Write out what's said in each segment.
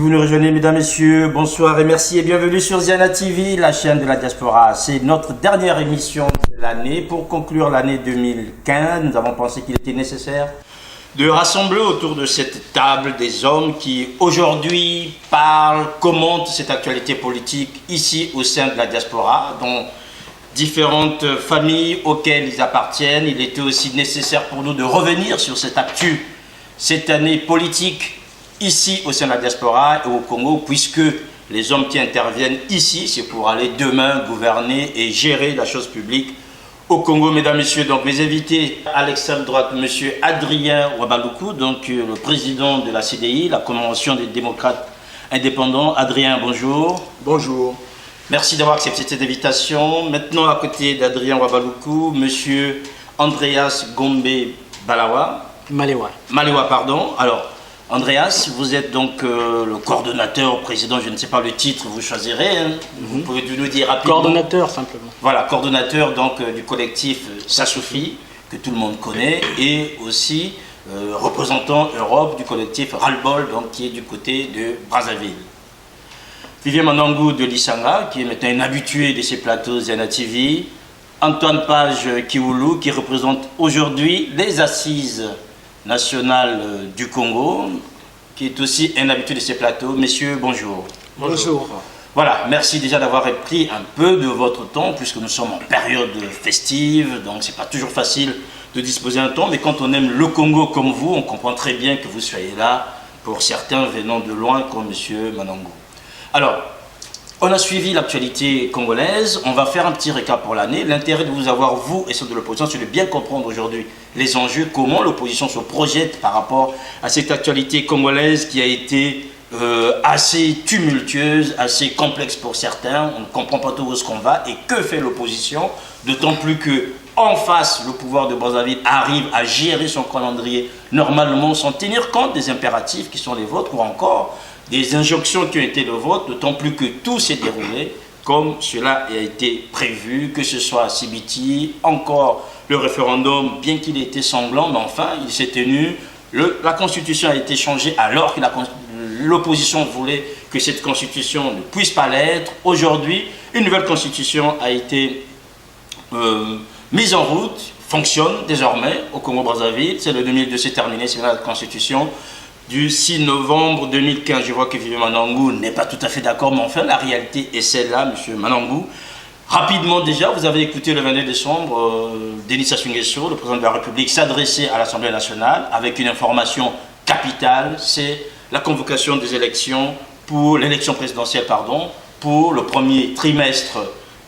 vous nous rejoignez, mesdames, messieurs, bonsoir et merci et bienvenue sur Ziana TV, la chaîne de la diaspora. C'est notre dernière émission de l'année. Pour conclure l'année 2015, nous avons pensé qu'il était nécessaire de rassembler autour de cette table des hommes qui aujourd'hui parlent, commentent cette actualité politique ici au sein de la diaspora, dont différentes familles auxquelles ils appartiennent. Il était aussi nécessaire pour nous de revenir sur cette actu, cette année politique ici au sein de la diaspora et au Congo, puisque les hommes qui interviennent ici, c'est pour aller demain gouverner et gérer la chose publique au Congo, mesdames, messieurs. Donc mes invités, à l'extrême droite, monsieur Adrien Wabaluku, donc le président de la CDI, la Convention des démocrates indépendants. Adrien, bonjour. Bonjour. Merci d'avoir accepté cette invitation. Maintenant, à côté d'Adrien Wabaluku, monsieur Andreas Gombe Balawa. Malewa, pardon. Alors, Andreas, vous êtes donc le coordonnateur, président, je ne sais pas le titre, vous choisirez. Hein. Vous pouvez nous dire rapidement. Coordonnateur, simplement. Voilà, coordonnateur donc du collectif Sassoufi, que tout le monde connaît, et aussi représentant Europe du collectif Ralbol, donc qui est du côté de Brazzaville. Vivien Manangou de Lissanga, qui est maintenant un habitué de ces plateaux Ziana TV. Antoine Page Kiwoulou, qui représente aujourd'hui les assises nationales du Congo, qui est aussi un habitué de ces plateaux. Messieurs, bonjour. Bonjour. Voilà, merci déjà d'avoir pris un peu de votre temps, puisque nous sommes en période festive, donc c'est pas toujours facile de disposer d'un temps, mais quand on aime le Congo comme vous, on comprend très bien que vous soyez là, pour certains venant de loin, comme monsieur Manangou. Alors, on a suivi l'actualité congolaise, on va faire un petit récap pour l'année. L'intérêt de vous avoir, vous et ceux de l'opposition, c'est de bien comprendre aujourd'hui les enjeux, comment l'opposition se projette par rapport à cette actualité congolaise qui a été assez tumultueuse, assez complexe pour certains. On ne comprend pas tout où est-ce qu'on va et que fait l'opposition, d'autant plus que en face, le pouvoir de Brazzaville arrive à gérer son calendrier normalement sans tenir compte des impératifs qui sont les vôtres ou encore des injonctions qui ont été le vôtre, d'autant plus que tout s'est déroulé comme cela a été prévu, que ce soit à Sibiti, encore le référendum, bien qu'il ait été sanglant, mais enfin, il s'est tenu. La Constitution a été changée alors que l'opposition voulait que cette Constitution ne puisse pas l'être. Aujourd'hui, une nouvelle Constitution a été mise en route, fonctionne désormais au Congo-Brazzaville. C'est le 2002, c'est terminé, c'est la Constitution du 6 novembre 2015. Je vois que Vivien Manangou n'est pas tout à fait d'accord, mais enfin, la réalité est celle-là, monsieur Manangou. Rapidement déjà, vous avez écouté le 22 décembre, Denis Sassou Nguesso, le président de la République, s'adresser à l'Assemblée nationale avec une information capitale, c'est la convocation des élections pour l'élection présidentielle, pour le premier trimestre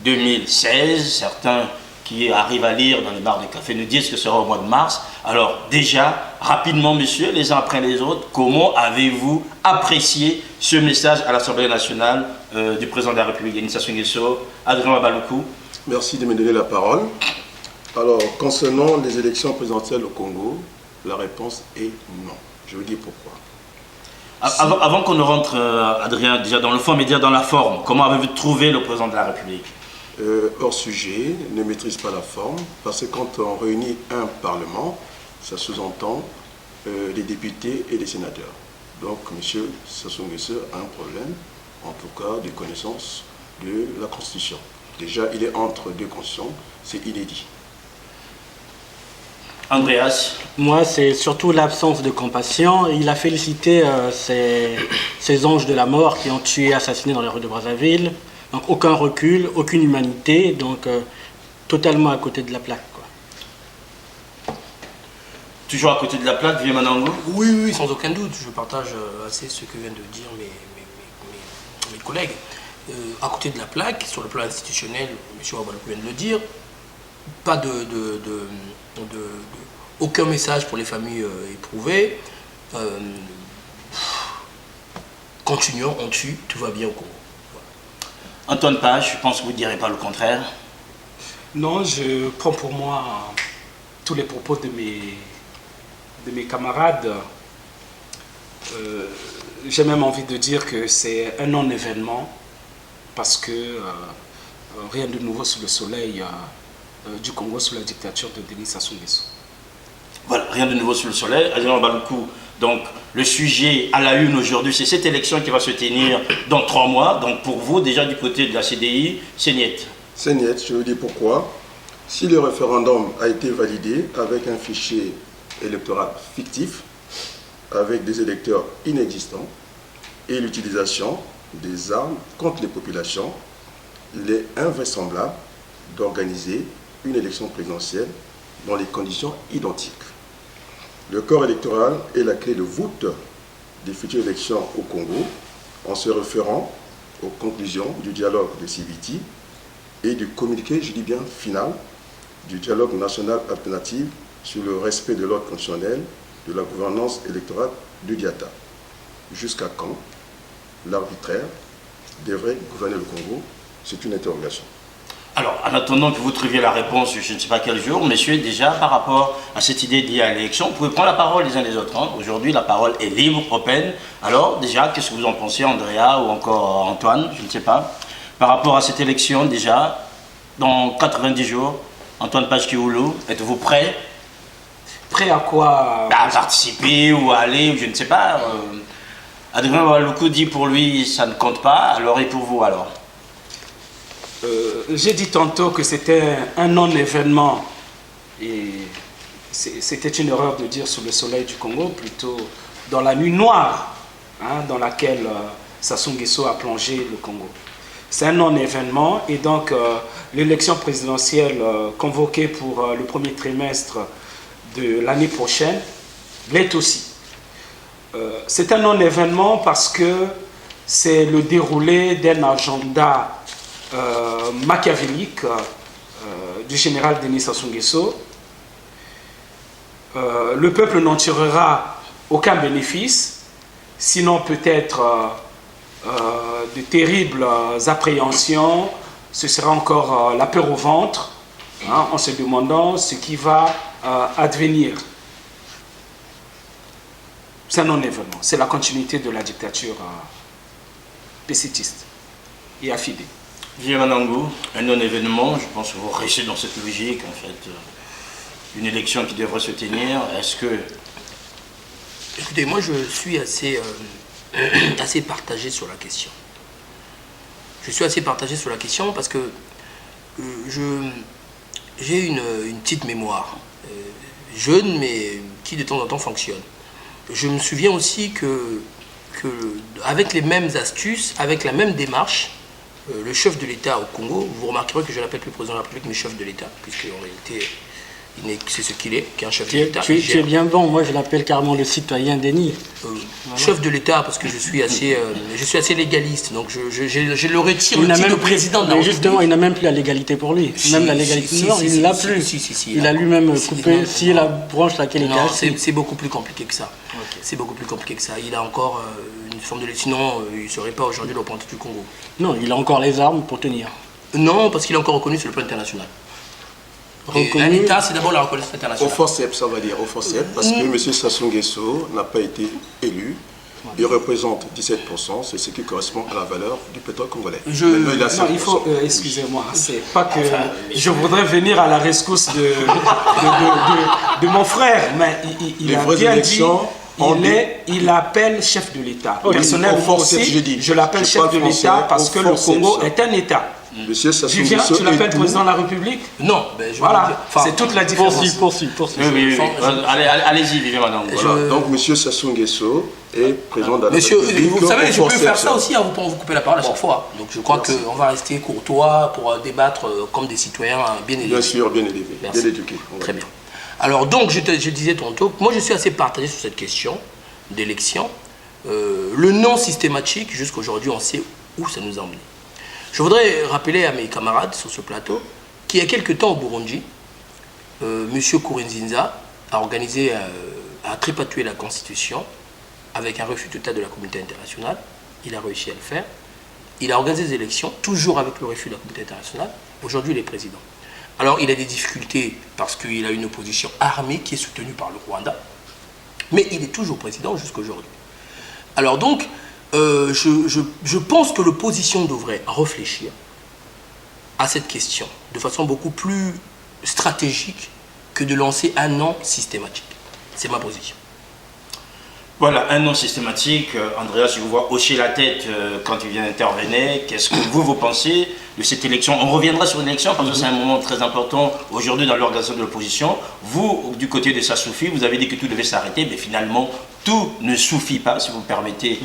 2016. Certains qui arrivent à lire dans les bars de café nous disent que ce sera au mois de mars. Alors déjà, rapidement, messieurs, les uns après les autres, comment avez-vous apprécié ce message à l'Assemblée nationale du président de la République, Denis Sassou Nguesso? Adrien Wabaluku. Merci de me donner la parole. Alors, concernant les élections présidentielles au Congo, la réponse est non. Je vous dis pourquoi. Avant qu'on ne rentre, Adrien, déjà dans le fond, mais déjà dans la forme, comment avez-vous trouvé le président de la République? Hors sujet, ne maîtrise pas la forme, parce que quand on réunit un parlement, ça sous-entend les députés et les sénateurs. Donc, M. Sassou Nguesso a un problème, en tout cas, de connaissance de la Constitution. Déjà, il est entre deux constitutions, c'est inédit. Andreas? Moi, c'est surtout l'absence de compassion. Il a félicité ces anges de la mort qui ont tué et assassiné dans les rues de Brazzaville. Donc aucun recul, aucune humanité, donc totalement à côté de la plaque, quoi. Toujours à côté de la plaque, Vivien Manangou? Oui, sans aucun doute. Je partage assez ce que viennent de dire mes collègues. À côté de la plaque, sur le plan institutionnel, M. Wabaluku vient de le dire, pas aucun message pour les familles éprouvées. Continuons, on tue, tout va bien au Congo. Antoine Page, je pense que vous ne direz pas le contraire. Non, je prends pour moi tous les propos de mes camarades. J'ai même envie de dire que c'est un non-événement parce que rien de nouveau sous le soleil du Congo sous la dictature de Denis Sassou Nguesso. Voilà, rien de nouveau sous le soleil. Adrien Wabaluku, donc le sujet à la une aujourd'hui, c'est cette élection qui va se tenir dans 3 mois. Donc pour vous, déjà du côté de la CDI, c'est net. C'est net, je vous dis pourquoi. Si le référendum a été validé avec un fichier électoral fictif, avec des électeurs inexistants et l'utilisation des armes contre les populations, il est invraisemblable d'organiser une élection présidentielle dans les conditions identiques. Le corps électoral est la clé de voûte des futures élections au Congo en se référant aux conclusions du dialogue de Civiti et du communiqué, je dis bien final, du dialogue national alternatif sur le respect de l'ordre constitutionnel de la gouvernance électorale du Diata. Jusqu'à quand l'arbitraire devrait gouverner le Congo? C'est une interrogation. Alors, en attendant que vous trouviez la réponse, je ne sais pas quel jour, messieurs, déjà par rapport à cette idée liée à l'élection, vous pouvez prendre la parole les uns les autres. Hein. Aujourd'hui, la parole est libre, open. Alors, déjà, qu'est-ce que vous en pensez, Andrea ou encore Antoine? Je ne sais pas. Par rapport à cette élection, déjà, dans 90 jours, Antoine Pachkioulou, êtes-vous prêt? Prêt à quoi? À participer ou à aller, ou je ne sais pas. Adrien Waluku dit pour lui, ça ne compte pas. Alors, et pour vous, alors? J'ai dit tantôt que c'était un non-événement et c'était une erreur de dire sous le soleil du Congo, plutôt dans la nuit noire hein, dans laquelle Sassou Nguesso a plongé le Congo. C'est un non-événement et donc l'élection présidentielle convoquée pour le premier trimestre de l'année prochaine l'est aussi. C'est un non-événement parce que c'est le déroulé d'un agenda machiavélique du général Denis Sassou Nguesso. Le peuple n'en tirera aucun bénéfice, sinon peut-être de terribles appréhensions. Ce sera encore la peur au ventre, hein, en se demandant ce qui va advenir. C'est un non-événement, c'est la continuité de la dictature pécétiste et affidée. Viranango, un non-événement, je pense que vous restez dans cette logique, en fait, une élection qui devrait se tenir. Est-ce que... Écoutez, moi je suis assez partagé sur la question. Je suis assez partagé sur la question parce que j'ai une petite mémoire, jeune mais qui de temps en temps fonctionne. Je me souviens aussi que avec les mêmes astuces, avec la même démarche, le chef de l'État au Congo, vous remarquerez que je l'appelle plus président de la République, mais chef de l'État, puisqu'en réalité, c'est ce qu'il est, qui est un chef de l'État. Tu es bien bon, moi je l'appelle carrément le citoyen Denis. Voilà. Chef de l'État, parce que je suis assez légaliste, donc je le retire le titre de président de la République. Justement, il n'a même plus la légalité pour lui. Même la légalité, il ne l'a plus. Il a lui-même coupé, si la branche laquelle il est assis. C'est beaucoup plus compliqué que ça. Okay. C'est beaucoup plus compliqué que ça. Il a encore une forme de... Sinon, il ne serait pas aujourd'hui le représentant du Congo. Non, il a encore les armes pour tenir. Non, parce qu'il est encore reconnu sur le plan international. Un État, c'est d'abord la reconnaissance internationale. Au forceps, ça va dire, au forceps, parce que M. Sassou Nguesso n'a pas été élu. Il représente 17%, c'est ce qui correspond à la valeur du pétrole congolais. Non, il faut, excusez-moi, c'est pas que je voudrais venir à la rescousse de mon frère, mais il a bien dit, il appelle chef de l'État. Personnellement aussi, je l'appelle chef de l'État parce que le Congo est un État. Monsieur Sassou Nguesso, tu l'appelles président de la République? Non, voilà, c'est toute la différence. Poursuis. Oui. Allez-y, vivez madame. Voilà. Donc, monsieur Sassou Nguesso est président de la République. Monsieur, vous savez, je peux faire ça aussi, hein, vous couper la parole à chaque fois. Donc, je crois qu'on va rester courtois pour débattre comme des citoyens bien élevés. Bien sûr, bien élevés, bien éduqués. Très bien. Alors, donc, je disais tantôt, moi, je suis assez partagé sur cette question d'élection. Le non systématique, jusqu'à aujourd'hui, on sait où ça nous a emmené. Je voudrais rappeler à mes camarades sur ce plateau qu'il y a quelque temps au Burundi, M. Kourinzinza a organisé, a tripatué la Constitution avec un refus total de la communauté internationale. Il a réussi à le faire. Il a organisé des élections, toujours avec le refus de la communauté internationale. Aujourd'hui, il est président. Alors, il a des difficultés parce qu'il a une opposition armée qui est soutenue par le Rwanda. Mais il est toujours président jusqu'à aujourd'hui. Alors donc, je pense que l'opposition devrait réfléchir à cette question de façon beaucoup plus stratégique que de lancer un non systématique. C'est ma position. Voilà, un non systématique. Andreas, je vous vois hocher la tête quand il vient d'intervenir. Qu'est-ce que vous pensez de cette élection? On reviendra sur l'élection parce que c'est un moment très important aujourd'hui dans l'organisation de l'opposition. Vous, du côté de Sassoufi, vous avez dit que tout devait s'arrêter, mais finalement, tout ne suffit pas, si vous me permettez.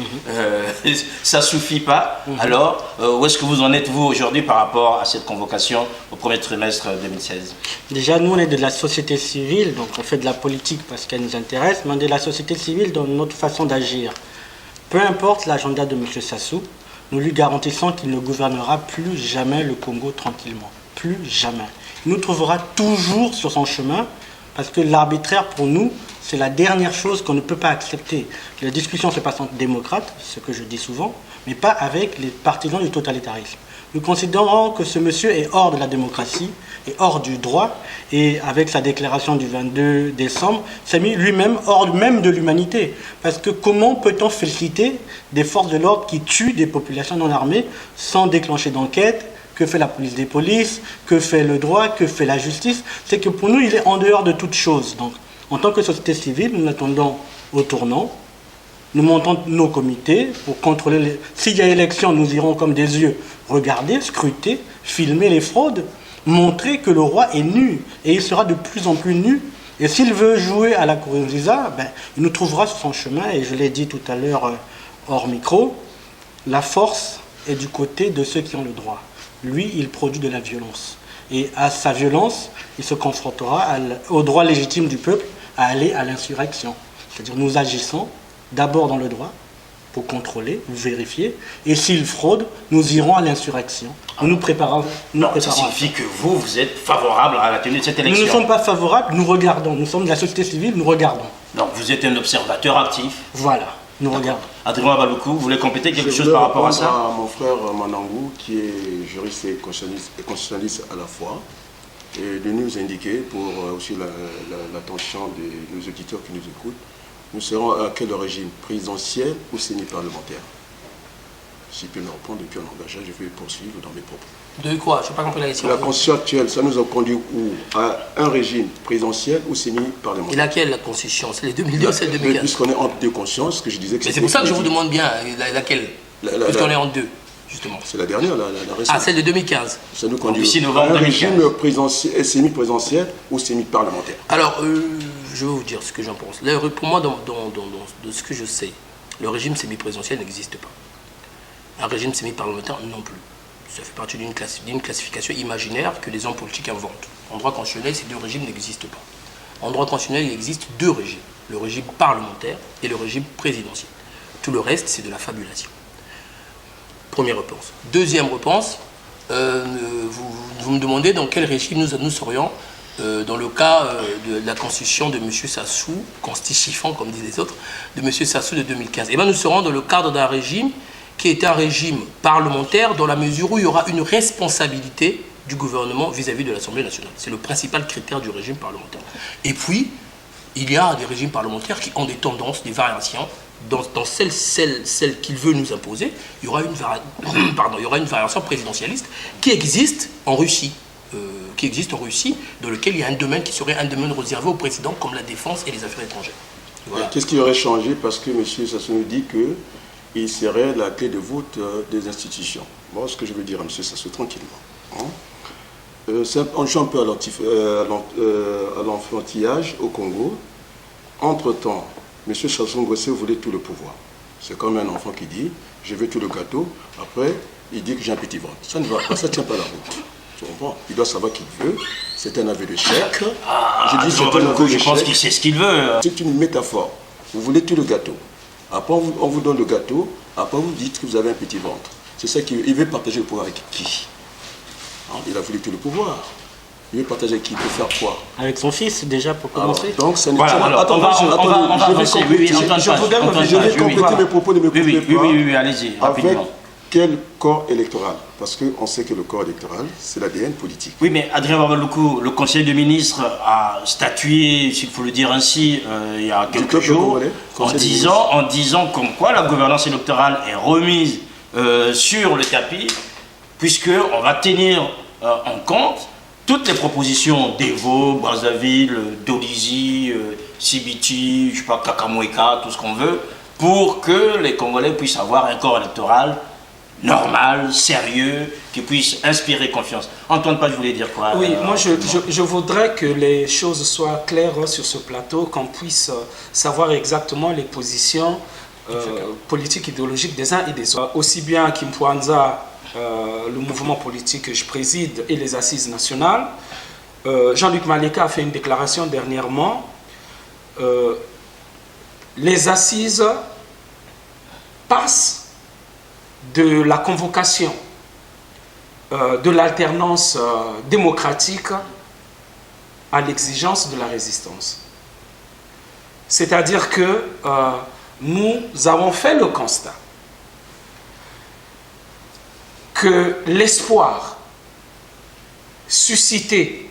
Ça ne suffit pas. Alors, où est-ce que vous en êtes, vous, aujourd'hui, par rapport à cette convocation au premier trimestre 2016? Déjà, nous, on est de la société civile, donc on fait de la politique parce qu'elle nous intéresse, mais on est de la société civile dans notre façon d'agir. Peu importe l'agenda de M. Sassou, nous lui garantissons qu'il ne gouvernera plus jamais le Congo tranquillement. Plus jamais. Il nous trouvera toujours sur son chemin parce que l'arbitraire, pour nous, c'est la dernière chose qu'on ne peut pas accepter. La discussion se passe entre démocrates, ce que je dis souvent, mais pas avec les partisans du totalitarisme. Nous considérons que ce monsieur est hors de la démocratie, est hors du droit, et avec sa déclaration du 22 décembre, s'est mis lui-même hors même de l'humanité. Parce que comment peut-on féliciter des forces de l'ordre qui tuent des populations non armées sans déclencher d'enquête? Que fait la police des polices? Que fait le droit? Que fait la justice? C'est que pour nous, il est en dehors de toute chose. Donc, en tant que société civile, nous attendons au tournant. Nous montons nos comités pour contrôler. S'il y a élection, nous irons comme des yeux regarder, scruter, filmer les fraudes, montrer que le roi est nu. Et il sera de plus en plus nu. Et s'il veut jouer à la Nkurunziza, il nous trouvera sur son chemin. Et je l'ai dit tout à l'heure hors micro, la force est du côté de ceux qui ont le droit. Lui, il produit de la violence. Et à sa violence, il se confrontera au droit légitime du peuple à aller à l'insurrection. C'est-à-dire nous agissons d'abord dans le droit pour contrôler, vérifier, et s'il fraude, nous irons à l'insurrection. Nous nous préparons. Ça signifie que vous êtes favorable à la tenue de cette élection? Nous ne sommes pas favorables, nous regardons. Nous sommes de la société civile, nous regardons. Donc vous êtes un observateur actif? Voilà, nous regardons. Adrien Baloukou, vous voulez compléter quelque chose par rapport à ça? À mon frère Manangou, qui est juriste et constitutionnaliste à la fois, et de nous indiquer, pour aussi l'attention de nos auditeurs qui nous écoutent, nous serons à quel régime? Présidentiel ou semi-parlementaire? Si tu me réponds depuis un engagement, je vais poursuivre dans mes propos. De quoi? Je n'ai pas compris la question. La constitution actuelle, ça nous a conduit où? À un régime présidentiel ou semi-parlementaire? Et laquelle, la constitution? C'est les 2002 ou c'est le 2015? Puisqu'on est entre deux consciences, ce que je disais que Mais c'est pour ça que je vous demande bien, laquelle? Puisqu'on est en deux, justement. C'est la dernière, la récente. Ah, celle de 2015. Ça nous conduit ici, à novembre un 2015. régime présidentiel, semi-présidentiel ou semi-parlementaire. Alors, je vais vous dire ce que j'en pense. Là, pour moi, de ce que je sais, le régime semi-présidentiel n'existe pas. Un régime semi-parlementaire non plus. Ça fait partie d'une classification imaginaire que les hommes politiques inventent. En droit constitutionnel, ces deux régimes n'existent pas. En droit constitutionnel, il existe deux régimes. Le régime parlementaire et le régime présidentiel. Tout le reste, c'est de la fabulation. Première réponse. Deuxième réponse, vous me demandez dans quel régime nous serions dans le cas de la constitution de M. Sassou, constituant, comme disent les autres, de M. Sassou de 2015. Eh bien, nous serons dans le cadre d'un régime qui est un régime parlementaire dans la mesure où il y aura une responsabilité du gouvernement vis-à-vis de l'Assemblée nationale. C'est le principal critère du régime parlementaire. Et puis, il y a des régimes parlementaires qui ont des tendances, des variations. Dans celle qu'il veut nous imposer, il y aura une variation présidentialiste qui existe en Russie. Dans lequel il y a un domaine qui serait un domaine réservé au président, comme la défense et les affaires étrangères. Voilà. Qu'est-ce qui aurait changé? Parce que M. Sassou nous dit qu'il serait la clé de voûte des institutions. Bon, ce que je veux dire à M. Sassou, tranquillement. On joue un peu à l'enfantillage au Congo. Entre-temps, M. Sassou Nguesso voulait tout le pouvoir. C'est comme un enfant qui dit « je veux tout le gâteau », après il dit que j'ai un petit ventre. Ça ne va pas, ça ne tient pas la route. Tu comprends? Il doit savoir qu'il veut. C'est un aveu de chèque. Je pense qu'il sait ce qu'il veut. C'est une métaphore. Vous voulez tout le gâteau. Après, on vous donne le gâteau. Après, vous dites que vous avez un petit ventre. C'est ça qu'il veut partager le pouvoir avec qui? Il a voulu tout le pouvoir. Il veut partager avec qui? Pour faire quoi? Avec son fils, déjà, pour commencer. Alors, donc, ça n'est Voilà, alors, on va avancer. Je vais compléter mes propos, ne me coupez pas. Oui, allez-y, rapidement. Avec quel corps électoral? Parce qu'on sait que le corps électoral, c'est l'ADN politique. Oui, mais Adrien Babaloukou, le Conseil des ministres a statué, s'il faut le dire ainsi, il y a quelques jours, en disant comme quoi la gouvernance électorale est remise sur le tapis, puisqu'on va tenir en compte toutes les propositions d'Evo, Brazzaville, Dolisie, Sibiti, je sais pas, Kakamweka, tout ce qu'on veut, pour que les Congolais puissent avoir un corps électoral normal, sérieux, qui puisse inspirer confiance. Antoine Page, je voulais dire quoi? Oui, moi je voudrais que les choses soient claires sur ce plateau, qu'on puisse savoir exactement les positions politiques, idéologiques des uns et des autres. Aussi bien Kim Pwanza, le mouvement politique que je préside, et les assises nationales. Jean-Luc Maleka a fait une déclaration dernièrement. Les assises passent de la convocation de l'alternance démocratique à l'exigence de la résistance. C'est-à-dire que nous avons fait le constat que l'espoir suscité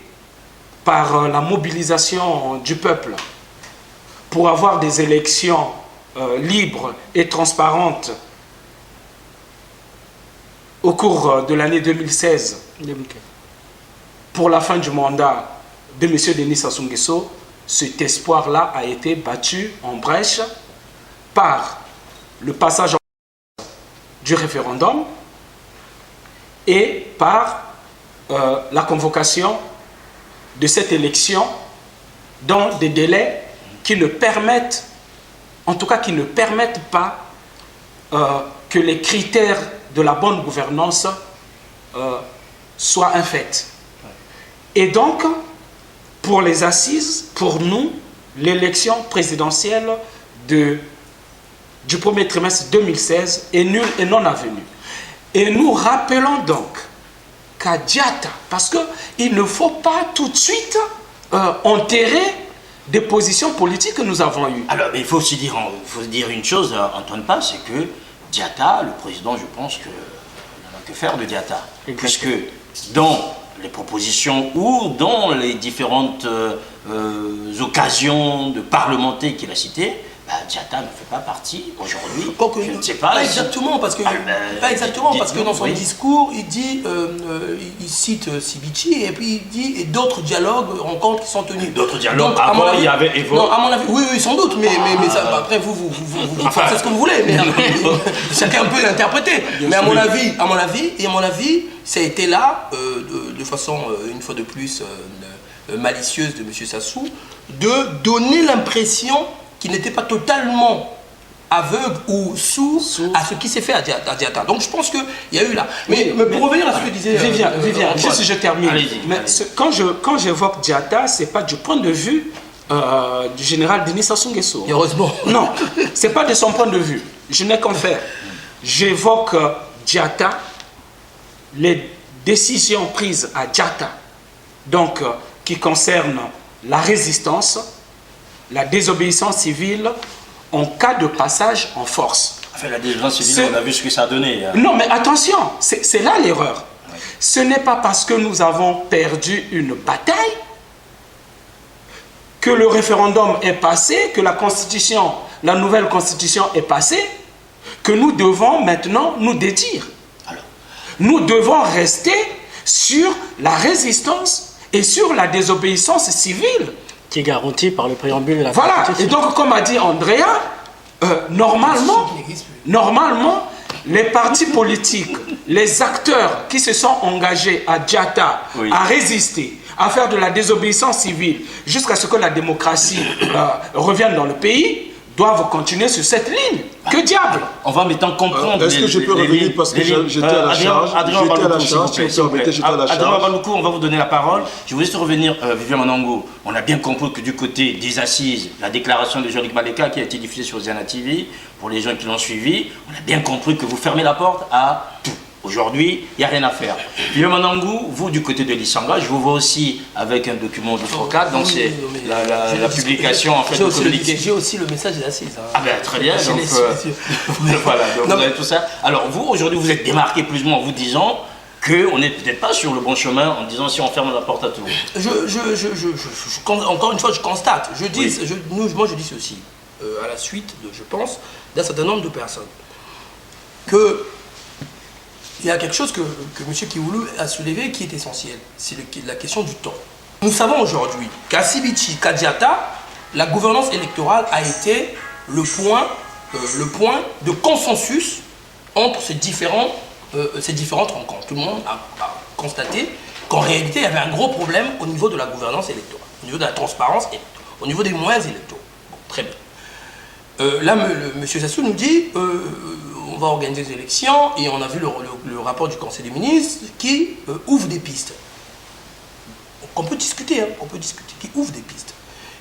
par la mobilisation du peuple pour avoir des élections libres et transparentes au cours de l'année 2016, pour la fin du mandat de M. Denis Sassou Nguesso, cet espoir-là a été battu en brèche par le passage du référendum et par la convocation de cette élection dans des délais qui ne permettent, en tout cas qui ne permettent pas que les critères de la bonne gouvernance soit un fait. Et donc, pour les assises, pour nous, l'élection présidentielle du premier trimestre 2016 est nulle et non avenue. Et nous rappelons donc qu'à Diatta, parce qu'il ne faut pas tout de suite enterrer des positions politiques que nous avons eues. Alors, mais il faut aussi dire une chose, Antoine Paz, c'est que Diatta, le président, je pense qu'il n'en a que faire de Diatta. Puisque dans les propositions ou dans les différentes occasions de parlementer qu'il a citées, Diatta ne fait pas partie aujourd'hui. Je ne sais pas. Pas exactement, parce que, dans son discours, il dit, il cite Sibichi et puis il dit, et d'autres dialogues, rencontres qui sont tenus. D'autres dialogues, avant il y avait Evo. Non, à mon avis, oui, sans doute, mais ça, après vous faites ce que vous voulez, mais chacun peut l'interpréter. Mais à mon avis, ça a été là, de façon, une fois de plus, malicieuse de M. Sassou, de donner l'impression qui n'était pas totalement aveugle ou sourd à ce qui s'est fait à Diatta. Donc je pense qu'il y a eu là. Mais pour revenir à ce que disait... Vivian, juste si je termine. Mais quand j'évoque Diatta, ce n'est pas du point de vue du général Denis Sassou Nguesso. Heureusement. Non, ce n'est pas de son point de vue. Je n'ai qu'en faire. J'évoque Diatta, les décisions prises à Diatta, donc qui concernent la résistance, la désobéissance civile en cas de passage en force. Enfin, la désobéissance civile, on a vu ce que ça a donné. Hein. Non, mais attention, c'est là l'erreur. Oui. Ce n'est pas parce que nous avons perdu une bataille que le référendum est passé, que la nouvelle constitution est passée, que nous devons maintenant nous dédire. Alors, nous devons rester sur la résistance et sur la désobéissance civile. Qui est garantie par le préambule de la Constitution. Voilà, et donc comme a dit Andrea, normalement, les partis politiques, les acteurs qui se sont engagés à Diatta, à résister, à faire de la désobéissance civile, jusqu'à ce que la démocratie revienne dans le pays, doivent continuer sur cette ligne. Que diable? On va maintenant comprendre. Est-ce que je peux revenir parce que j'étais à la charge? Adrien Baloukou, on va vous donner la parole. Je voulais juste revenir, Vivian Manango. On a bien compris que du côté des assises, la déclaration de Jean-Luc Maleka qui a été diffusée sur Zana TV, pour les gens qui l'ont suivi, on a bien compris que vous fermez la porte à tout. Aujourd'hui, il n'y a rien à faire. Vivian Manangou, vous du côté de l'Issanga, je vous vois aussi avec un document du FROCAT, donc c'est la publication en fait de communiqué. J'ai aussi le message des assises. Hein. Ah ben très bien, donc voilà, donc vous avez tout ça. Alors vous, aujourd'hui, vous êtes démarqué plus ou moins en vous disant qu'on n'est peut-être pas sur le bon chemin en disant si on ferme la porte à tout. Encore une fois, je constate, moi je dis ceci, à la suite, je pense, d'un certain nombre de personnes, que il y a quelque chose que M. Kiwulu a soulevé qui est essentiel. C'est la question du temps. Nous savons aujourd'hui qu'à Sibichi, qu'à Diatta, la gouvernance électorale a été le point de consensus entre ces différentes rencontres. Tout le monde a constaté qu'en réalité, il y avait un gros problème au niveau de la gouvernance électorale, au niveau de la transparence et au niveau des moyens électoraux. Bon, très bien. Là, M. Sassou nous dit on va organiser des élections et on a vu le rapport du Conseil des ministres qui ouvre des pistes. On peut discuter, qui ouvre des pistes.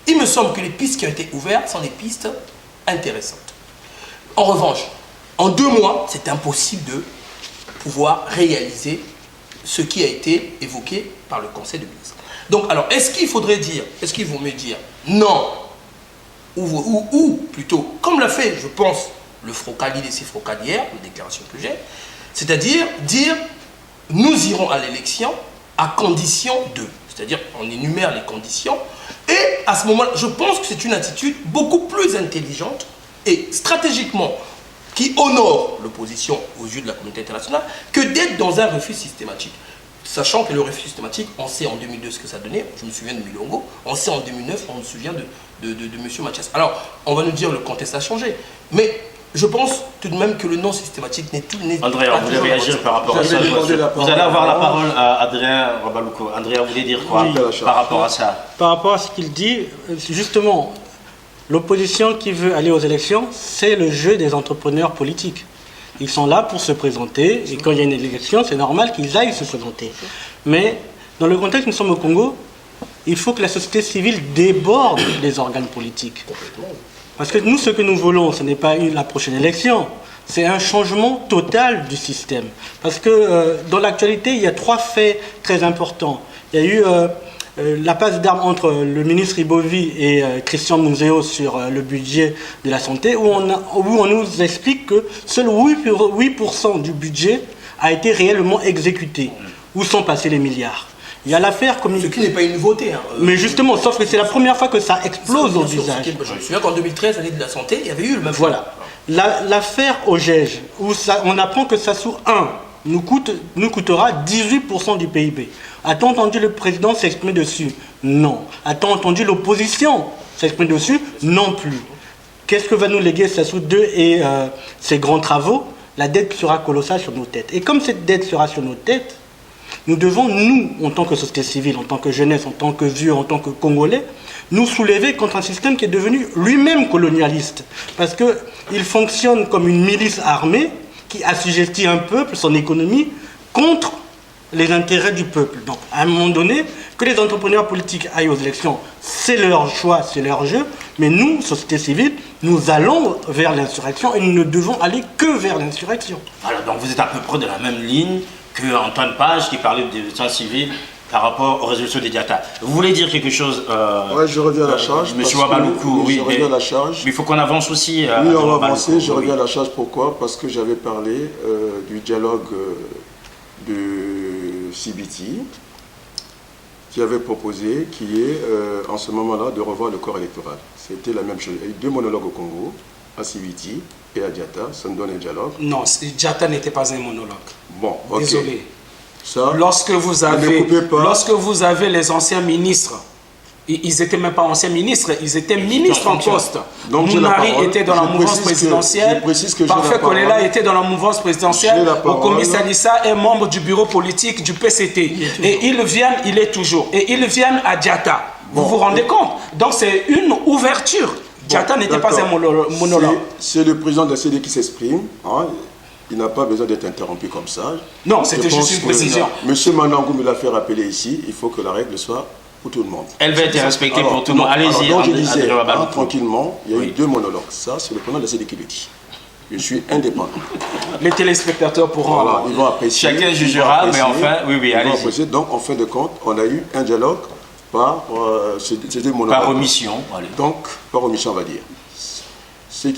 Il me semble que les pistes qui ont été ouvertes sont des pistes intéressantes. En revanche, en 2 mois, c'est impossible de pouvoir réaliser ce qui a été évoqué par le Conseil des ministres. Donc, alors, est-ce qu'il vaut mieux dire non, ou plutôt, comme l'a fait, je pense, le Frocali de ses Frocalières, la déclaration que j'ai, c'est-à-dire dire nous irons à l'élection à condition de, c'est-à-dire on énumère les conditions, et à ce moment-là, je pense que c'est une attitude beaucoup plus intelligente et stratégiquement qui honore l'opposition aux yeux de la communauté internationale que d'être dans un refus systématique. Sachant que le refus systématique, on sait en 2002 ce que ça donnait, je me souviens de Milongo, on sait en 2009, on se souvient de M. Mathias. Alors, on va nous dire le contexte a changé, mais je pense tout de même que le non systématique n'est tout... Andrea, vous voulez réagir par rapport à ça? Vous allez avoir la parole à Adrien Rabalouko. Andrea, vous voulez dire quoi par rapport à ça? Par rapport à ce qu'il dit, justement, l'opposition qui veut aller aux élections, c'est le jeu des entrepreneurs politiques. Ils sont là pour se présenter, et quand il y a une élection, c'est normal qu'ils aillent se présenter. Mais dans le contexte où nous sommes au Congo, il faut que la société civile déborde les organes politiques. Parce que nous, ce que nous voulons, ce n'est pas la prochaine élection, c'est un changement total du système. Parce que dans l'actualité, il y a 3 faits très importants. Il y a eu la passe d'armes entre le ministre Ibovi et Christian Munzeo sur le budget de la santé, où on nous explique que seul 8% du budget a été réellement exécuté. Où sont passés les milliards? Il y a l'affaire Ce qui n'est pas une nouveauté. Mais justement, sauf que c'est la première fois que ça explose au visage. Je me souviens qu'en 2013, l'année de la santé, il y avait eu le même Voilà. L'affaire OGEJ, où on apprend que Sassou 1 nous coûtera 18% du PIB. A-t-on entendu le président s'exprimer dessus? Non. A-t-on entendu l'opposition s'exprimer dessus? Non plus. Qu'est-ce que va nous léguer Sassou 2 et ses grands travaux? La dette sera colossale sur nos têtes. Et comme cette dette sera sur nos têtes, nous devons, nous, en tant que société civile, en tant que jeunesse, en tant que vieux, en tant que Congolais, nous soulever contre un système qui est devenu lui-même colonialiste. Parce qu'il fonctionne comme une milice armée qui assujettit un peuple, son économie, contre les intérêts du peuple. Donc, à un moment donné, que les entrepreneurs politiques aillent aux élections, c'est leur choix, c'est leur jeu, mais nous, société civile, nous allons vers l'insurrection et nous ne devons aller que vers l'insurrection. Alors, donc vous êtes à peu près de la même ligne que Antoine Page qui parlait de désobéissance civile par rapport aux résolutions des Diatta. Vous voulez dire quelque chose Oui, je reviens à la charge. Monsieur Wabaloukou, oui, je reviens à la charge. Mais il faut qu'on avance aussi. Oui, on va avancer. Je reviens à la charge. Pourquoi? Parce que j'avais parlé du dialogue de CBT qui avait proposé, qui est en ce moment-là de revoir le corps électoral. C'était la même chose. Il y a eu 2 monologues au Congo, à CBT et à Diatta. Ça me donne un dialogue. Non, Diatta n'était pas un monologue. Bon, ok. Désolé. Ça, lorsque vous avez les anciens ministres, ils n'étaient même pas anciens ministres, ils étaient ministres en poste. Donc, Mounari était dans la mouvance présidentielle, Parfait Kolela était dans la mouvance présidentielle, Okomi Salissa est membre du bureau politique du PCT. Et ils viennent, il est toujours. Et ils viennent à Diatta. Vous vous rendez compte? Donc c'est une ouverture. Diatta n'était pas un monologue. C'est le président de la CD qui s'exprime. Hein. Il n'a pas besoin d'être interrompu comme ça. Non, c'était juste une précision. Monsieur Manangou me l'a fait rappeler ici. Il faut que la règle soit pour tout le monde. Elle va être respectée pour tout le monde. Allez-y, donc je disais, tranquillement, il y a eu 2 monologues. Ça, c'est le président de la CD qui le dit. Je suis indépendant. Les téléspectateurs pourront... Voilà, ils vont apprécier. Chacun jugera, mais enfin, oui, allez-y. Donc, en fin de compte, on a eu un dialogue par par omission. Allez. Donc, par omission, on va dire. Ce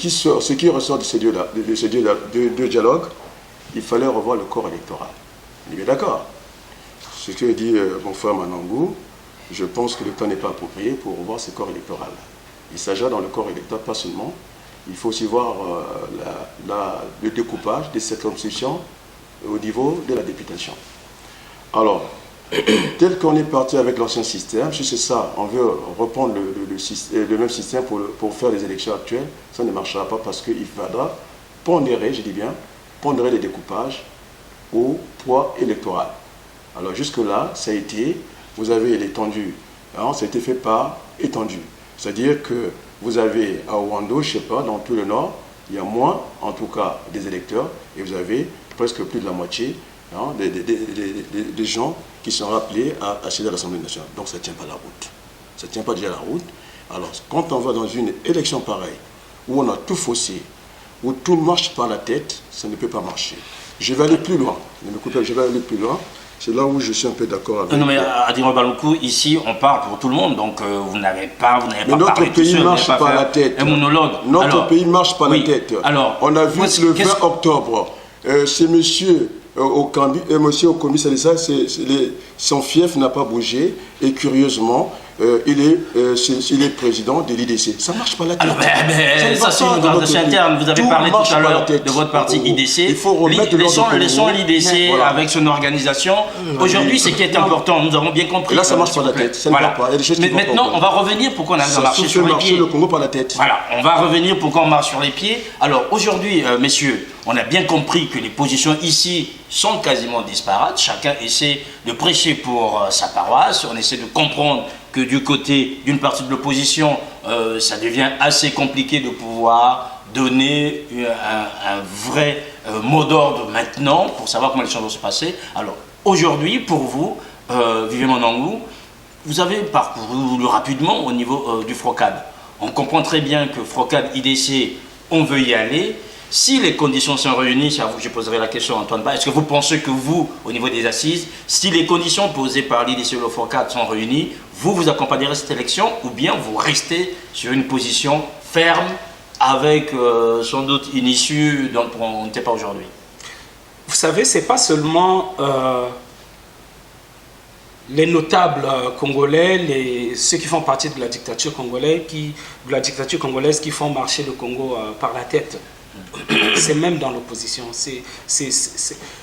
qui ressort de ces deux dialogues, il fallait revoir le corps électoral. On est bien d'accord. Ce que dit mon frère Manangou, je pense que le temps n'est pas approprié pour revoir ce corps électoral. Il s'agit dans le corps électoral, pas seulement. Il faut aussi voir le découpage des circonscriptions au niveau de la députation. Alors, tel qu'on est parti avec l'ancien système, si c'est ça, on veut reprendre le même système pour faire les élections actuelles, ça ne marchera pas parce qu'il faudra pondérer, je dis bien, pondérer les découpages au poids électoral. Alors jusque-là, ça a été, vous avez l'étendue, hein, ça a été fait par étendue. C'est-à-dire que vous avez à Ouando, je ne sais pas, dans tout le nord, il y a moins, en tout cas, des électeurs, et vous avez presque plus de la moitié hein, des gens qui sont rappelés à accéder à l'Assemblée nationale. Donc ça ne tient pas la route. Ça ne tient pas déjà la route. Alors, quand on va dans une élection pareille, où on a tout faussé, où tout marche par la tête, ça ne peut pas marcher. Je vais aller plus loin. Ne me coupez pas, je vais aller plus loin. C'est là où je suis un peu d'accord avec non, mais Adrien Baloukou, ici, on parle pour tout le monde, donc vous n'avez pas mais notre parlé pays seul, marche par la tête. Un monologue. Notre pays marche par la tête. Alors, on a vu le 20 octobre, c'est monsieur au commissaire, son fief n'a pas bougé, et curieusement, il est président de l'IDC. Ça marche pas la tête. Alors, ça c'est une organisation interne. Vous avez parlé tout à l'heure de votre parti IDC. Il faut remettre laissons l'IDC avec son organisation. Aujourd'hui, ce qui est important, nous avons bien compris. Et là, ça marche pas la tête. Ça ne va pas. Il y a des choses qui maintenant, on va revenir pour qu'on arrive à marcher sur les pieds. le Congo par la tête. Voilà, on va revenir pour qu'on marche sur les pieds. Alors, aujourd'hui, messieurs, on a bien compris que les positions ici sont quasiment disparates. Chacun essaie de prêcher pour sa paroisse. On essaie de comprendre que du côté d'une partie de l'opposition, ça devient assez compliqué de pouvoir donner un vrai mot d'ordre maintenant pour savoir comment les choses vont se passer. Alors aujourd'hui, pour vous, Vivien Monangou, vous avez parcouru rapidement au niveau du FROCAD. On comprend très bien que FROCAD, IDC, on veut y aller. Si les conditions sont réunies, c'est à vous que je poserai la question, Antoine Ba, est-ce que vous pensez que vous, au niveau des assises, si les conditions posées par l'IDC et le FROCAD sont réunies, vous accompagnerez cette élection ou bien vous restez sur une position ferme avec sans doute une issue dont on n'était pas aujourd'hui? Vous savez, ce n'est pas seulement les notables congolais, ceux qui font partie de la dictature congolaise qui font marcher le Congo par la tête. C'est même dans l'opposition. C'est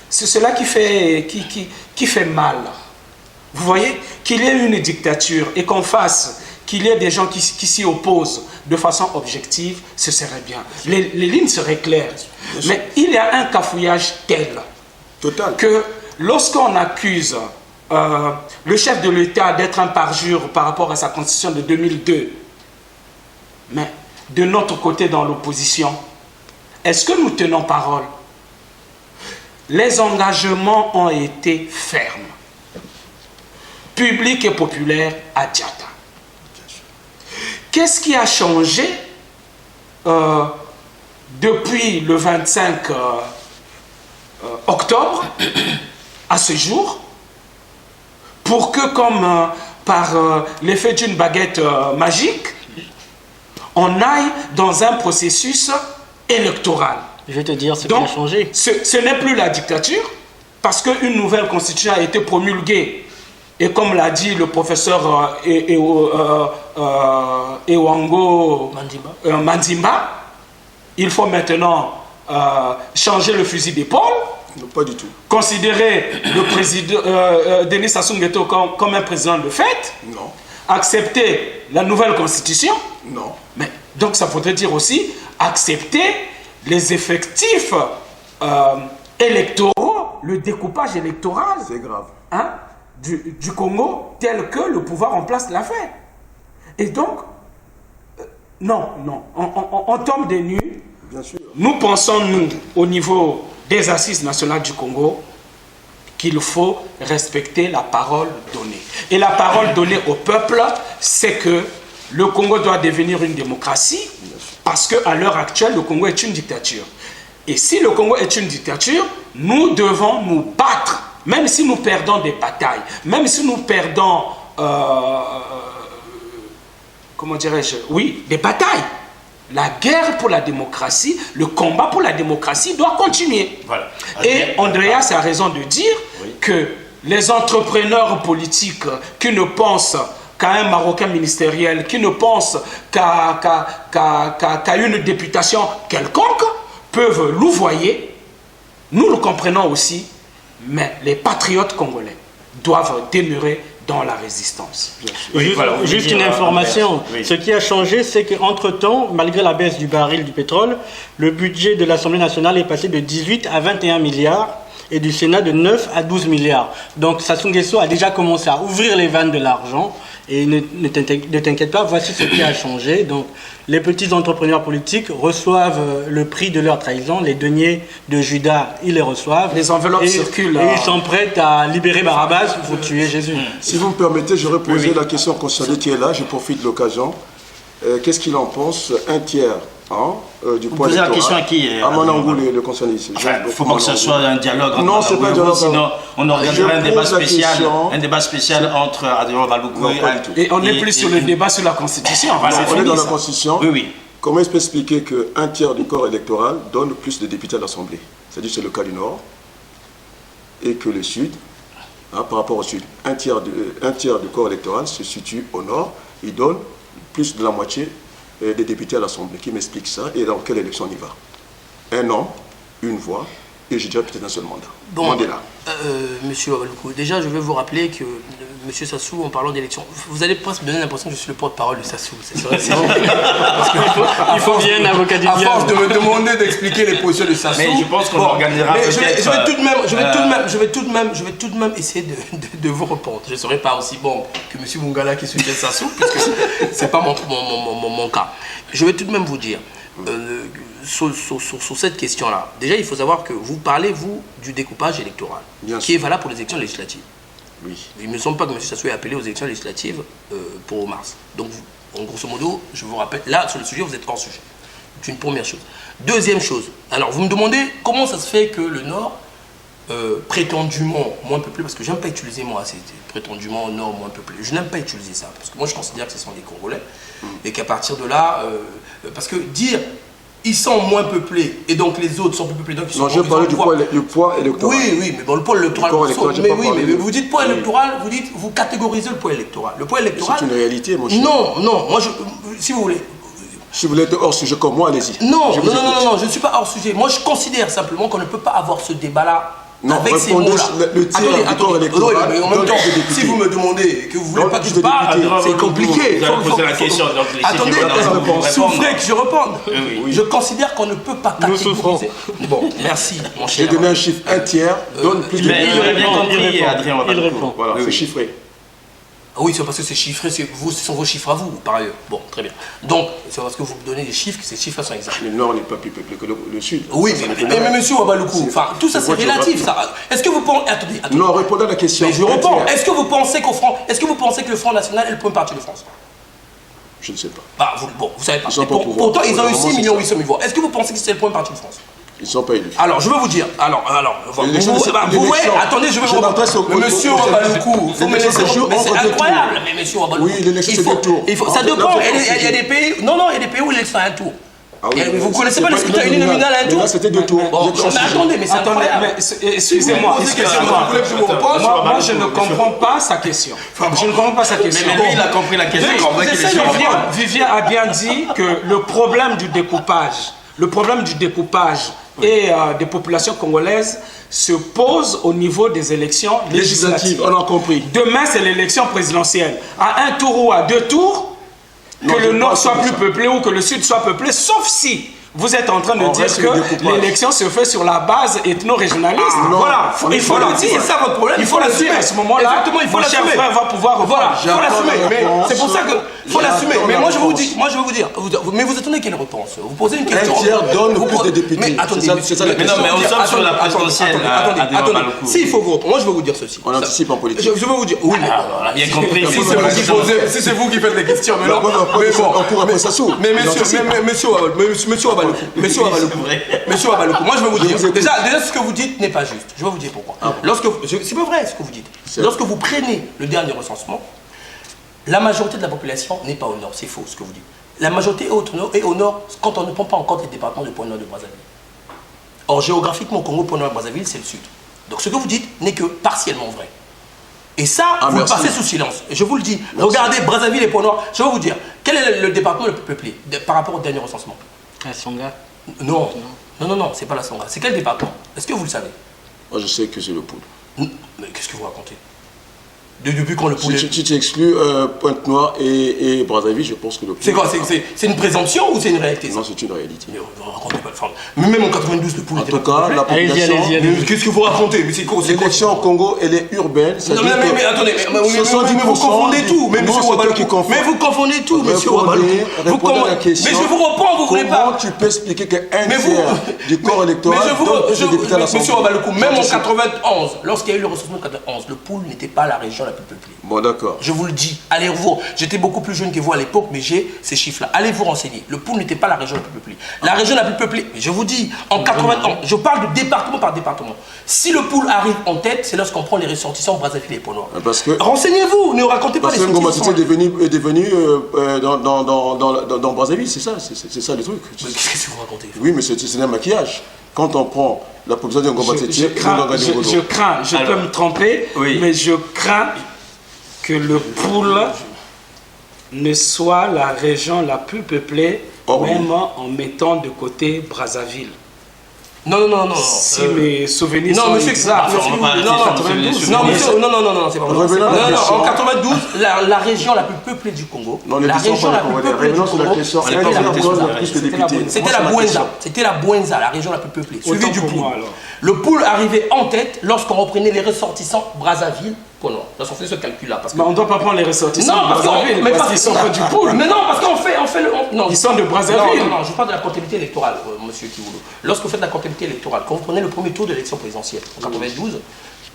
cela qui fait mal. Vous voyez, qu'il y ait une dictature et qu'on fasse, qu'il y ait des gens qui s'y opposent de façon objective, ce serait bien. Les lignes seraient claires. Mais il y a un cafouillage tel que lorsqu'on accuse le chef de l'État d'être un parjure par rapport à sa constitution de 2002, mais de notre côté dans l'opposition, est-ce que nous tenons parole? Les engagements ont été fermes, publics et populaires à Diata. Qu'est-ce qui a changé depuis le 25 octobre à ce jour pour que, comme par l'effet d'une baguette magique, on aille dans un processus électoral? Je vais te dire ce qui a changé. Ce n'est plus la dictature, parce qu'une nouvelle constitution a été promulguée. Et comme l'a dit le professeur Ewango Mandimba, il faut maintenant changer le fusil d'épaule. Non, pas du tout. Considérer le président Denis Sassou Nguesso comme un président de fait. Non. Accepter la nouvelle constitution. Non. Mais donc ça faudrait dire aussi accepter les effectifs électoraux, le découpage électoral. C'est grave. Hein, du Congo tel que le pouvoir en place l'a fait. Et donc, non, on tombe des nues. Bien sûr. Nous pensons, nous, au niveau des assises nationales du Congo, qu'il faut respecter la parole donnée. Et la parole donnée au peuple, c'est que le Congo doit devenir une démocratie, parce qu'à l'heure actuelle, le Congo est une dictature. Et si le Congo est une dictature, nous devons nous battre, même si nous perdons des batailles, même si nous perdons, comment dirais-je, oui, des batailles. La guerre pour la démocratie, le combat pour la démocratie doit continuer. Voilà. Et Andreas a raison de dire que les entrepreneurs politiques qui ne pensent qu'à un Marocain ministériel, qui ne pensent qu'à une députation quelconque, peuvent louvoyer Nous le comprenons aussi, mais les patriotes congolais doivent demeurer dans la résistance. Juste une information. Oui. Ce qui a changé, c'est qu'entre-temps, malgré la baisse du baril du pétrole, le budget de l'Assemblée nationale est passé de 18 à 21 milliards et du Sénat de 9 à 12 milliards. Donc Sassou Nguesso a déjà commencé à ouvrir les vannes de l'argent. Et ne t'inquiète pas, voici ce qui a changé. Donc, les petits entrepreneurs politiques reçoivent le prix de leur trahison. Les deniers de Judas, ils les reçoivent. Les enveloppes circulent. Et ils sont prêts à libérer Barabbas pour tuer Jésus. Si vous me permettez, j'aurais posé la question concernée qui est là. Je profite de l'occasion. Qu'est-ce qu'il en pense? Un tiers du Vous point posez la électoral. question à qui À Manangou, le concerné ici. Il ne faut pas que ce soit un dialogue entre Non, c'est pas un dialogue. sinon on organiserait Je un débat spécial entre Adrien Baloukou Non, pas du tout. Et on n'est plus sur le débat sur la Constitution. Voilà, On est fini, dans la ça. Constitution. Oui, oui. Comment est-ce peut expliquer qu'un tiers du corps électoral donne plus de députés à l'Assemblée? C'est-à-dire c'est le cas du Nord et que le Sud, par rapport au Sud, un tiers du corps électoral se situe au Nord, il donne plus de la moitié des députés à l'Assemblée. Qui m'explique ça et dans quelle élection on y va? Un homme, une voix, et je dirais peut-être un seul mandat. Bon, Mandela. Monsieur Wabaloukou, déjà je vais vous rappeler que Monsieur Sassou, en parlant d'élection, vous allez presque me donner l'impression que je suis le porte-parole de Sassou. C'est vrai, c'est parce Il faut bien un avocat du à diable. force de me demander d'expliquer les positions de Sassou. Mais je pense qu'on organisera mais je vais peut-être, tout de même essayer de vous répondre. Je ne serai pas aussi bon que Monsieur Mungala qui soutient Sassou, puisque c'est pas mon cas. Je vais tout de même vous dire. Sur cette question-là, déjà il faut savoir que vous parlez, vous, du découpage électoral, Bien qui sûr. est valable pour les élections législatives. Oui. Il ne me semble pas que M. Sassou ait appelé aux élections législatives pour mars. Donc, en grosso modo, je vous rappelle, là, sur le sujet, vous êtes hors sujet. C'est une première chose. Deuxième chose, alors vous me demandez comment ça se fait que le Nord, prétendument moins peuplé, parce que j'aime pas utiliser moi, c'est prétendument Nord moins peuplé. Je n'aime pas utiliser ça, parce que moi je considère que ce sont des Congolais, et qu'à partir de là, parce que dire ils sont moins peuplés et donc les autres sont plus peuplés. Donc ils sont Non, je parlais du poids électoral. Oui, mais bon, le poids électoral. Le poids électoral, j'ai mais pas oui, parlé mais de- vous dites poids Oui. électoral, vous catégorisez le poids électoral. Le poids électoral. C'est une réalité, mon cher. Non, moi si vous voulez. Si vous êtes hors sujet comme moi, allez-y. Non, Je vous écoute. je ne suis pas hors sujet. Moi, je considère simplement qu'on ne peut pas avoir ce débat-là Non, avec ces répondez mots-là. sur le tiers du corps électoral Oui, mais en même donne temps, plus de députés. si vous me demandez que vous voulez Donne pas que plus je de parle, députés. c'est compliqué. Vous avez posé la question, donc laissez Attendez, Gilbert Nazarou vous répondre. souffrez que je réponde. Oui. Je considère qu'on ne peut pas Nous catégoriser. Bon, merci, mon J'ai cher. donné un chiffre, un tiers donne plus de Mais il aurait bien répond, compris, il répond, Adrien il Baloukou. répond. Voilà, Oui, c'est oui. chiffré. Ah oui, c'est parce que c'est chiffré, ce sont vos chiffres à vous, par ailleurs. Bon, très bien. Donc, c'est parce que vous me donnez des chiffres que ces chiffres sont exacts. Le Nord n'est pas plus peuplé que le Sud. Oui, Ça, mais monsieur Wabaloukou, enfin, tout ça c'est voie relatif, géographique. ça. Est-ce que vous pensez... Attendez. Non, répondez à la question. Mais je Un réponds. tiers. Est-ce que vous pensez que le Front National est le point parti de France? Je ne sais pas. Bah, vous savez pas. Ils sont Mais pas au pouvoir. pourtant, ils ont eu Vraiment, 6 c'est millions ça. 800 000 voix. Est-ce que vous pensez que c'est le point parti de France? Ils ne sont pas élus. Alors, je vais vous dire. L'élection, c'est vous voyez, l'élection. attendez, je vais Je vous m'adresse au- Mais monsieur au- au- Wabaloukou, vous me l'élection, laissez c'est jour mais c'est entre deux incroyable. tours. Mais monsieur Wabaloukou. Oui, l'élection, il c'est faut- deux tours. il faut- Ça Là, dépend. vous Il y a pensez des pays. Non, il y a des pays où l'élection a un tour. Ah oui, Vous mais connaissez c'est pas le pas scrutin uninominal. uninominal à un Mais tour? là, c'était deux tours. Bon, Vous êtes hors mais sujet. attendez, mais c'est Attendez, incroyable. excusez-moi, Vous me posez excusez-moi. question, vous voulez que je vous réponde? Moi, je ne comprends pas sa question. Je ne comprends pas sa question. Mais lui, il a compris la question. Oui, C'est vrai qu'il est sûr. Vivien a bien dit que le problème du découpage et des populations congolaises se pose au niveau des élections législatives. On a compris. Demain, c'est l'élection présidentielle. À un tour ou à deux tours, Non, que je le Nord pense soit que plus ça. peuplé ou que le Sud soit peuplé, sauf si vous êtes en train de On dire reste sur le que découpage. l'élection se fait sur la base ethno-régionaliste. non. Voilà, il faut le dire. C'est ça votre problème. Il faut l'assumer. À ce moment-là, Exactement, il faut mon cher l'assumer. frère va pouvoir Voilà, revoir. il faut l'assumer. J'attends la Mais réponse. c'est pour ça que faut l'assumer. J'attends Mais la moi je vais vous réponse. dire, mais vous attendez quelle réponse? Vous posez une question. Un tiers donne Vous plus posez- de députés. Mais attendez, C'est ça la Mais non, mais on sommes sur la présidentielle. Attendez. S'il faut vous répondre, moi je vais vous dire ceci. On anticipe en politique. Je vais vous dire. Oui, mais On a bien compris. si c'est vous qui faites les questions, mais non. Mais bon. On court après Sassou. Mais monsieur Wabaloukou, C'est vrai. moi je vais vous dire, vous écoute. déjà ce que vous dites n'est pas juste. Je vais vous dire pourquoi. C'est pas vrai ce que vous dites. C'est Lorsque vous prenez le dernier recensement, la majorité de la population n'est pas au nord, c'est faux ce que vous dites. La majorité est au nord quand on ne prend pas en compte les départements de Point-Nord de Brazzaville. Or géographiquement, Congo, Point-Nord et Brazzaville, c'est le sud. Donc ce que vous dites n'est que partiellement vrai. Et ça, vous le merci. passez sous silence. Et je vous le dis, regardez Brazzaville et Point-Nord, je vais vous dire, quel est le département le plus peuplé par rapport au dernier recensement? À Songa. Non, Non, c'est pas la Songhas. C'est quel département? Est-ce que vous le savez? Moi, je sais que c'est le Poul. Mais qu'est-ce que vous racontez? Depuis quand le Poul est... Si tu exclus Pointe-Noire et Brazzaville, je pense que le Poul... C'est quoi? C'est une présomption ou c'est une réalité? Non, c'est une réalité. Mais vous racontez pas le fond. Mais même en 92, le Poul En était tout pas cas, la population... Mais qu'est-ce que vous racontez? Mais c'est quoi? L'élection au Congo, elle est urbaine. Non, mais attendez, mais vous confondez tout. Mais monsieur Ouabalougou, mais vous confondez tout, monsieur Ouabalougou. Répondez à la question. Mais je vous réponds, vous voulez pas. Comment tu peux expliquer qu'un tiers du corps électoral donne des députés à l'Assemblée? Monsieur Ouabalougou, même en 91, lorsqu'il y a eu le recensement de 91, le Poul n'était pas la région la plus peuplée. Bon, d'accord. Je vous le dis, allez vous. J'étais beaucoup plus jeune que vous à l'époque, mais j'ai ces chiffres-là. Allez vous renseigner. Le Poul n'était pas la région la plus peuplée. La région la plus peuplée, mais je vous dis, en 91, je parle de département par département. Si le Poul arrive en tête, c'est lorsqu'on prend les ressortissants Brazzaville et Pont-Noir. Parce que... Renseignez-vous, ne racontez pas les Parce que Ngoma sorties. est devenu dans Brazzaville, c'est ça le truc. Qu'est-ce que vous racontez? Oui, mais c'est un maquillage. Quand on prend la population de Ngoma je peux me tromper, mais je crains que le Poul ne soit la région la plus peuplée, même en mettant de côté Brazzaville. Non. Si mes souvenirs sont monsieur, exacts. Non, c'est pas vrai. Non, en 92, la région la plus peuplée du Congo, la région la plus peuplée du Congo, c'était la Bouenza, la région la plus peuplée, suivie du Poul. Le Poul arrivait en tête lorsqu'on reprenait les ressortissants Brazzaville. Non, lorsqu'on fait ce calcul-là. Mais on ne doit pas prendre les ressortissants de Brazzaville, parce qu'ils sont pas du Poul. Mais non, parce qu'on fait non, ils sont de Brazzaville. Non, je parle de la comptabilité électorale, monsieur Kiwoulou. Lorsque vous faites la comptabilité électorale, quand vous prenez le premier tour de l'élection présidentielle, en 92,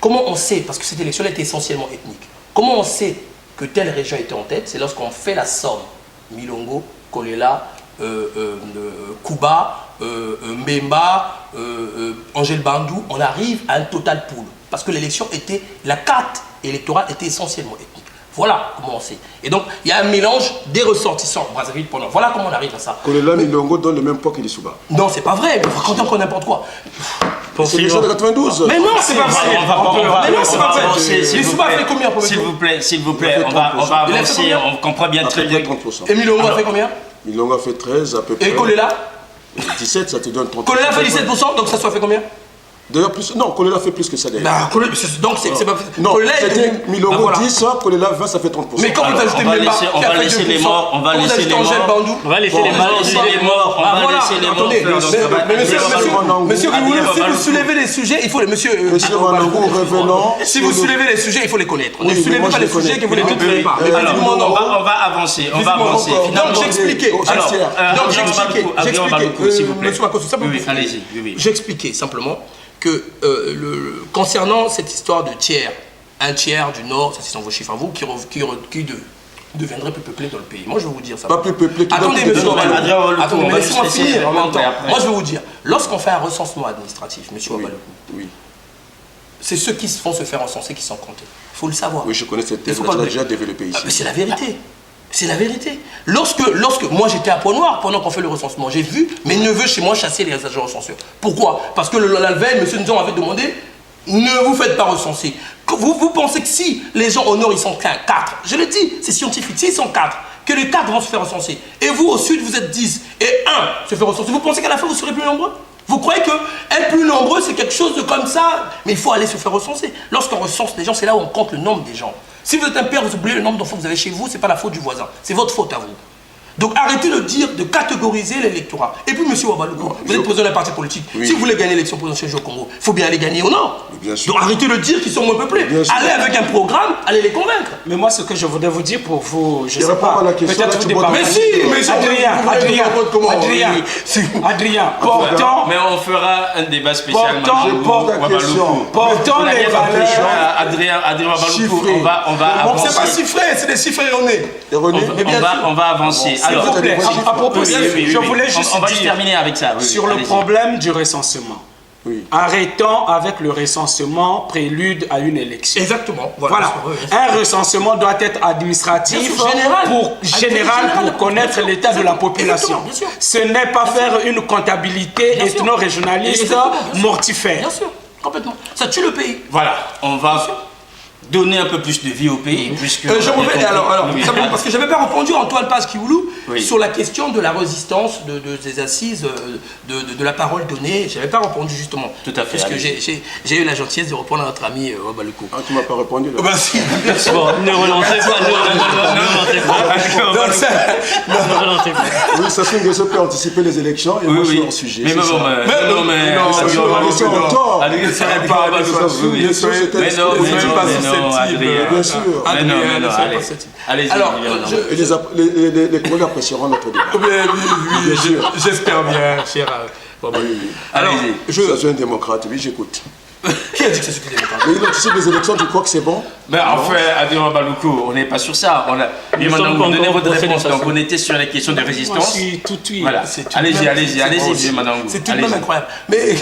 comment on sait, parce que cette élection était essentiellement ethnique, comment on sait que telle région était en tête? C'est lorsqu'on fait la somme. Milongo, Kolela, Kuba, Mbemba, Angèle Bandou, on arrive à un total pool. Parce que l'élection était, la carte électorale était essentiellement ethnique. Voilà comment on sait. Et donc, il y a un mélange des ressortissants Brazzaville pendant. Voilà comment on arrive à ça. Kolela, Milongo donne le même poids que les Souba. Non, c'est pas vrai. Vous racontez encore n'importe quoi. C'est l'élection de 92. Mais non, c'est pas vrai. Mais non, c'est pas vrai. Les Souba fait combien pour S'il vous plaît, on va avancer. On comprend bien très bien. 30%. Et Milongo a fait combien? Milongo a fait 13 à peu près. Et Kolela? 17, ça te donne 30%. Kolela fait 17%, donc ça soit fait combien? D'ailleurs, non, Kolela fait plus que ça d'ailleurs. Bah, donc c'est pas... Non, c'était Milongo 10, Kolela 20, ça fait 30%. Mais quand vous ajoutez Mbemba, on va laisser les morts, on va laisser les morts. On va laisser les morts. On va laisser les morts. Monsieur, si vous soulevez les sujets, il faut les... Monsieur Wanangou, revenons. Si vous soulevez les sujets, il faut les connaître. Ne Oui, soulevez moi, pas je les les connais. sujets que vous ne les maîtrisez pas. On va avancer. Donc j'expliquais. Alors, allez-y. J'expliquais simplement que concernant cette histoire de tiers, un tiers du Nord, ça c'est dans vos chiffres à vous, qui deviendrait plus peuplé dans le pays. Moi je vais vous dire ça. Pas plus peuplé. Attendez, monsieur Ouabalougou. Attendez, laissez-moi finir en même temps. Moi je vais vous dire, lorsqu'on fait un recensement administratif, monsieur Ouabalougou, Oui. c'est ceux qui vont se faire recenser qui sont comptés. Il faut le savoir. Oui, je connais cette thèse, Il faut je pas l'ai déjà développée ici. Mais c'est la vérité. C'est la vérité. Lorsque moi j'étais à Pont-Noir, pendant qu'on fait le recensement, j'ai vu mes neveux chez moi chasser les agents recenseurs. Pourquoi? Parce que la veille, M. Nzon avait demandé, ne vous faites pas recenser. Vous pensez que si les gens au nord ils sont 4, je le dis, c'est scientifique, s'ils sont 4, que les 4 vont se faire recenser, et vous au sud vous êtes 10, et 1 se fait recenser, vous pensez qu'à la fin vous serez plus nombreux? Vous croyez qu'être plus nombreux c'est quelque chose de comme ça? Mais il faut aller se faire recenser. Lorsqu'on recense les gens, c'est là où on compte le nombre des gens. Si vous êtes un père, vous oubliez le nombre d'enfants que vous avez chez vous, c'est pas la faute du voisin, c'est votre faute à vous. Donc arrêtez de dire, de catégoriser l'électorat. Et puis monsieur Ouabalougou, vous êtes président d'un parti politique. Si vous voulez gagner l'élection présidentielle au Congo, il faut bien aller gagner au nord. Donc arrêtez de dire qu'ils sont moins peuplés. Allez avec un programme, allez les convaincre. Mais moi, ce que je voudrais vous dire pour vous, je ne sais répond pas, à la question, peut-être là, vous tu départez. vois, Mais si, Adrien, portons, mais on fera un débat spécial. portons les valeurs. Adrien Ouabalougou, on va avancer. C'est pas chiffré, c'est des chiffres erronés. On va avancer. S'il vous plaît, à propos de ça, je voulais juste on va dire terminer avec ça. sur le problème du recensement. Arrêtons avec le recensement prélude à une élection. Exactement. Voilà. Un recensement doit être administratif, général pour connaître l'état de la population. Bien sûr. Ce n'est pas faire une comptabilité ethno-régionaliste mortifère. Bien sûr, complètement. Ça tue le pays. Voilà, on va donner un peu plus de vie au pays, puisque... Je reviens, alors, Oui, simplement, parce que je n'avais pas répondu à Antoine Paz-Kioulou Oui. sur la question de la résistance des assises, de la parole donnée. Je n'avais pas répondu justement. Tout à fait, Parce que allez-y. j'ai eu la gentillesse de reprendre à notre ami Wabaluko. Ah, tu m'as pas répondu là. Bah, si. Bon, ne relancez pas, ne relancez pas. Ne relancez pas. Oui, Sassou Nguesso peut anticiper les élections et Oui, moi je oui. suis hors sujet. Mais c'est bon, ça. mais Sassou Nguesso en tort. Sassou Nguesso, c'était Mais non, mais exposé. non, pas mais non, susceptible. Adrien. Bien sûr. Mais non, mais non, ne soyez allez. pas susceptible. Allez-y. Alors, Olivier, Et les collègues apprécieront notre débat. Oui, j'espère bien, cher. Alors, Ça, c'est un démocrate, oui, j'écoute. qui a dit que c'est ce qu'il est Mais il anticipe les élections, tu crois que c'est bon? Mais enfin, Adrien Balouko, on n'est pas sur ça. Et maintenant, sommes vous pas donnez encore votre procédé réponse. sur Donc, ça. on était sur les questions de Moi, résistance. je suis tout oui. Voilà. C'est tout de Allez-y, même- allez-y, allez-y, madame. C'est tout de même incroyable. Mais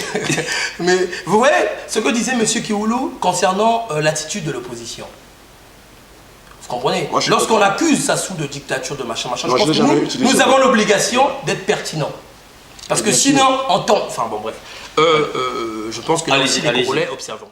vous voyez ce que disait M. Kioulou concernant l'attitude de l'opposition. Vous comprenez? Moi, je suis Lorsqu'on pas- accuse Sassou de dictature, de machin, machin, Moi, je je pense l'ai que jamais nous, utilisé nous ça. avons l'obligation d'être pertinents. Parce que Bien sûr. sinon, en temps... Enfin bon, bref. Je pense que là Allez-y, aussi, les allez-y. Congolais observons.